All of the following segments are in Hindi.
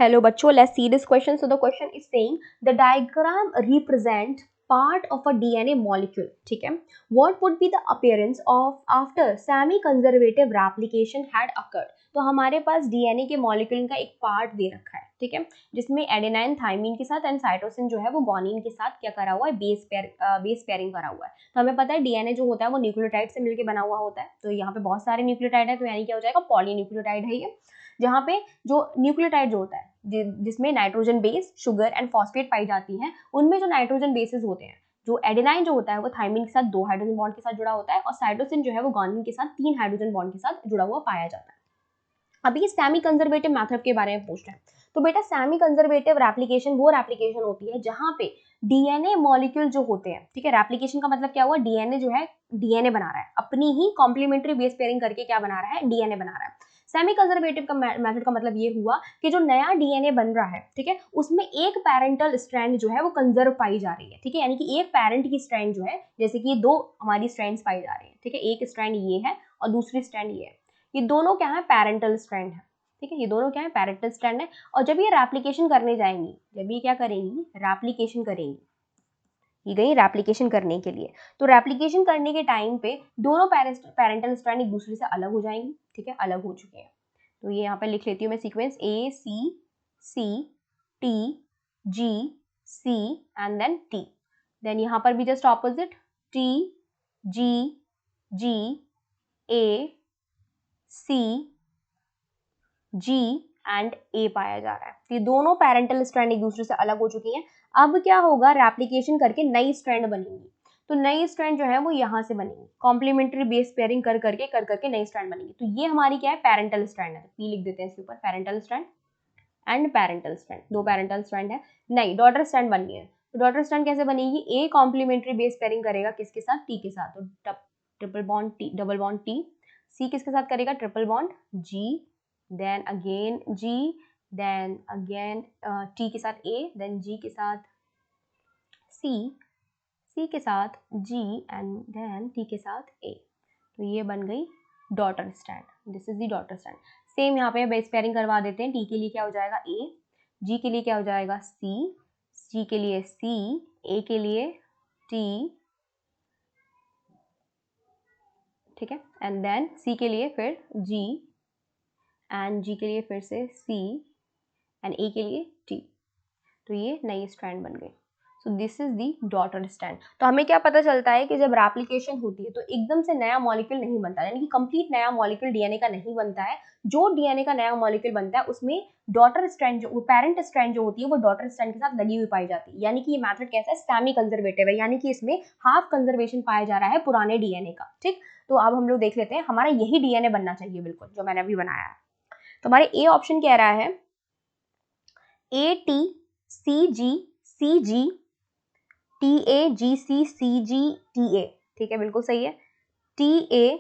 Hello बच्चों, let's see this question. So the question is saying the diagram represent part of a DNA molecule. ठीक है, what would be the appearance of after semi-conservative replication had occurred? तो हमारे पास DNA के मॉलिक्यूल का एक पार्ट दे रखा है, ठीक है, जिसमें एडेनाइन थाइमिन के साथ एंड साइटोसिन जो है वो गॉनिन के साथ क्या करा हुआ है, बेस पेयरिंग करा हुआ है। तो हमें पता है डीएनए जो होता है वो न्यूक्लियोटाइड से मिलकर बना हुआ होता है, तो यहाँ पे बहुत सारे न्यूक्लियोटाइड है, तो यानी क्या हो जाएगा, पॉलीन्यूक्लियोटाइड है ये, जहाँ पे जो न्यूक्लियोटाइड जो होता है जिसमें nitrogen base, sugar and phosphate पाई जाती है, उनमें जो नाइट्रोजन बेसेस होते हैं, जो एडेनाइन जो होता है वो थाइमिन के साथ 2 हाइड्रोजन बॉन्ड के साथ जुड़ा होता है और साइटोसिन जो है वो गॉनिन के साथ 3 हाइड्रोजन बॉन्ड के साथ जुड़ा हुआ पाया जाता है। अभी सेमी कंजर्वेटिव मेथड के बारे में पूछ रहे हैं, तो बेटा सेमी कंजर्वेटिव रेप्लिकेशन वो रेप्लिकेशन होती है जहां पे डीएनए मॉलिक्यूल जो होते हैं, ठीक है, रेप्लिकेशन का मतलब क्या हुआ, डीएनए जो है डीएनए बना रहा है, अपनी ही कॉम्प्लीमेंट्री बेस पेयरिंग करके क्या बना रहा है, डीएनए बना रहा है। सेमी कंजर्वेटिव का मेथड का मतलब ये हुआ कि जो नया डीएनए बन रहा है, ठीक है, उसमें एक पैरेंटल स्ट्रैंड जो है वो कंजर्व पाई जा रही है, ठीक है, यानी कि एक पैरेंट की स्ट्रैंड जो है, जैसे कि 2 हमारी स्ट्रैंड्स पाई जा रही है, ठीक है, एक स्ट्रैंड ये है और दूसरी स्ट्रैंड ये है, ये दोनों क्या है, पैरेंटल स्ट्रैंड है, ठीक है, ये दोनों क्या है, पैरेंटल स्ट्रैंड है। और जब ये रेप्लिकेशन करने जाएंगी, जब ये क्या करेंगी, रेप्लिकेशन करेंगी, ये गई रेप्लिकेशन करने के लिए, तो रेप्लिकेशन करने के टाइम पे दोनों पैरेंटल स्ट्रैंड एक दूसरे से अलग हो जाएंगी, ठीक है, अलग हो चुके हैं। तो ये यहाँ पे लिख लेती हूँ मैं sequence A C C T G C and then T, then यहाँ पर भी just opposite T G G A C G and A पाया जा रहा है। तो ये दोनों पैरेंटल स्ट्रैंड एक दूसरे से अलग हो चुकी हैं। अब क्या होगा, रेप्लिकेशन करके नई स्ट्रैंड बनेंगी, तो नई स्ट्रैंड जो है वो यहाँ से बनेगी, कॉम्प्लीमेंट्री बेस पेयरिंग कर करके नई स्ट्रैंड बनेगी। तो ये हमारी क्या है, पैरेंटल स्ट्रैंड है, पी लिख देते हैं इसके ऊपर, parental strand and parental strand, 2 parental strand है। नई डॉटर स्ट्रैंड बननी है, तो डॉटर स्ट्रैंड कैसे बनेगी, ए कॉम्प्लीमेंट्री बेस पेयरिंग करेगा किसके साथ, टी के साथ, तो triple bond T, double bond T, C किसके साथ करेगा, triple bond G, then again G, then again T के साथ A, then G के साथ C, C के साथ G and then T के साथ A। तो ये बन गई daughter strand, this is the daughter strand. Same यहाँ पे बेस पेयरिंग करवा देते हैं, T के लिए क्या हो जाएगा A, G के लिए क्या हो जाएगा C, G के लिए C, A के लिए T, ठीक है, एंड देन C के लिए फिर G एंड G के लिए फिर से C एंड A के लिए T। तो ये नई स्ट्रैंड बन गई। So this is the daughter strand. तो हमें क्या पता चलता है कि जब रेप्लिकेशन होती है तो एकदम से नया मॉलिक्यूल नहीं बनता, यानी कि कंप्लीट नया मॉलिक्यूल डीएनए का नहीं बनता है। जो डीएनए का नया मॉलिक्यूल बनता है उसमें डॉटर स्ट्रैंड जो पेरेंट स्ट्रैंड जो होती है वो डॉटर स्ट्रैंड के साथ लगी हुई पाई जाती है, यानी कि ये मेथड कैसा है, सेमी कंजर्वेटिव है, यानी कि इसमें हाफ कंजर्वेशन पाया जा रहा है पुराने डीएनए का। ठीक, तो अब हम लोग देख लेते हैं, हमारा यही डीएनए बनना चाहिए बिल्कुल जो मैंने अभी बनाया है। तो हमारे ए ऑप्शन कह रहा है A T C G C G T A G C C G T A, ठीक है, बिल्कुल सही है, T A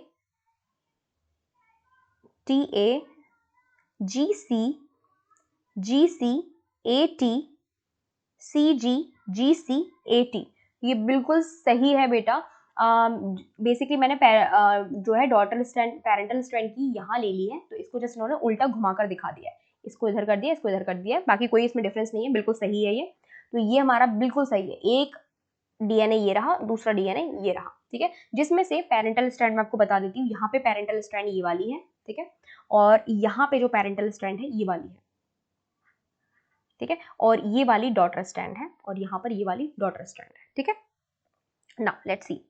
G C A T C G C A T, ये बिल्कुल सही है बेटा। बेसिकली मैंने जो है डॉटर स्ट्रैंड पैरेंटल स्ट्रैंड की यहाँ ले ली है, तो इसको जस्ट इन्होंने उल्टा घुमाकर दिखा दिया है, इसको इधर कर दिया, इसको इधर कर दिया, बाकी कोई इसमें डिफरेंस नहीं है, बिल्कुल सही है ये। तो ये हमारा बिल्कुल सही है, एक डीएनए ये रहा, दूसरा डीएनए ये रहा, ठीक है, जिसमें से पेरेंटल स्ट्रैंड मैं आपको बता देती हूँ, यहाँ पे पेरेंटल स्ट्रैंड ये वाली है, ठीक है, और यहाँ पे जो पेरेंटल स्ट्रैंड है ये वाली है, ठीक है, और ये वाली डॉटर स्ट्रैंड है, और यहाँ पर ये वाली डॉटर स्ट्रैंड है, ठीक है। Now let's see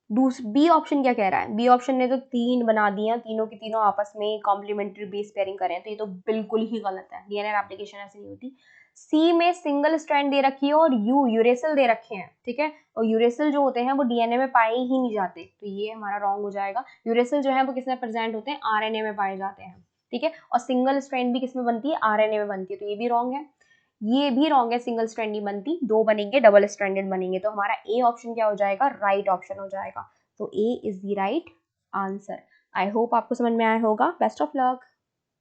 B option क्या कह रहा है, बी ऑप्शन ने तो 3 बना दिया, तीनों की तीनों आपस में कॉम्प्लीमेंट्री बेस पेयरिंग करें, तो ये तो बिल्कुल ही गलत है, डीएनए एप्लीकेशन ऐसे नहीं होती। सी में सिंगल स्ट्रैंड दे रखी है और यूरेसिल दे रखे हैं, ठीक है, और यूरेसिल जो होते हैं वो डीएनए में पाए ही नहीं जाते, तो ये हमारा रॉन्ग हो जाएगा। यूरेसिल जो है वो किसमें प्रेजेंट होते हैं, आरएनए में पाए जाते हैं, ठीक है, और सिंगल स्ट्रैंड भी किसमें बनती है, आरएनए में बनती है, तो ये भी रॉन्ग है, ये भी रॉन्ग है, सिंगल स्ट्रैंड नहीं बनती, 2 बनेंगे, डबल स्ट्रैंडेड बनेंगे, तो हमारा ए ऑप्शन क्या हो जाएगा, राइट ऑप्शन हो जाएगा। तो A is the right answer. I hope आपको समझ में आया होगा। Best of luck.